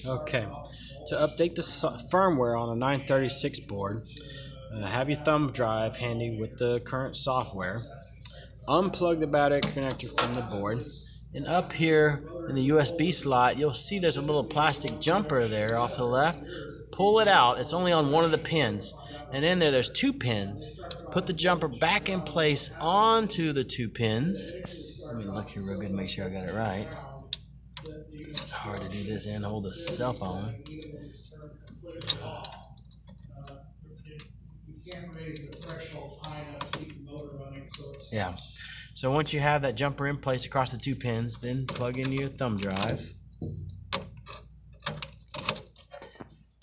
Okay, to update the firmware on a 936 board, have your thumb drive handy with the current software. Unplug the battery connector from the board, and up here in the USB slot, you'll see there's a little plastic jumper there off to the left. Pull it out. It's only on one of the pins, and in there's two pins. Put the jumper back in place onto the two pins. Let me look here real good and make sure I got it right. It's hard to do this and hold a cell phone. Yeah. So once you have that jumper in place across the two pins, then plug in your thumb drive.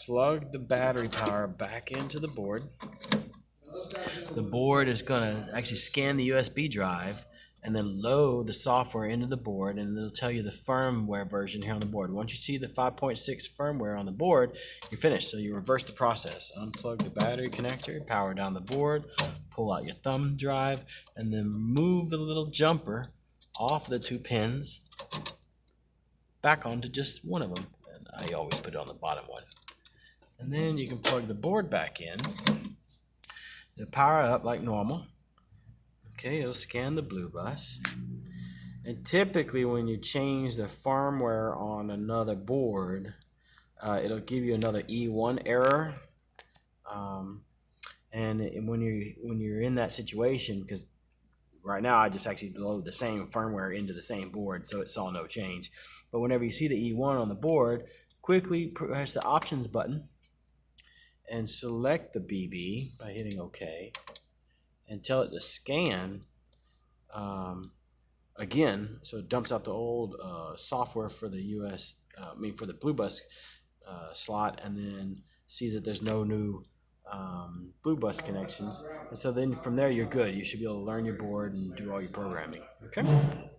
Plug the battery power back into the board. The board is going to actually scan the USB drive and then load the software into the board, and it'll tell you the firmware version here on the board. Once you see the 5.6 firmware on the board, you're finished. So you reverse the process. Unplug the battery connector, power down the board, pull out your thumb drive, and then move the little jumper off the two pins back onto just one of them. And I always put it on the bottom one. And then you can plug the board back in. It'll power up like normal. Okay, it'll scan the blue bus. And typically when you change the firmware on another board, it'll give you another E1 error. And when you're in that situation, because right now I just actually load the same firmware into the same board, so it saw no change. But whenever you see the E1 on the board, quickly press the options button and select the BB by hitting OK, and tell it to scan again, so it dumps out the old software for the for the blue bus slot, and then sees that there's no new blue bus connections, and so then from there you're good. You should be able to learn your board and do all your programming. Okay.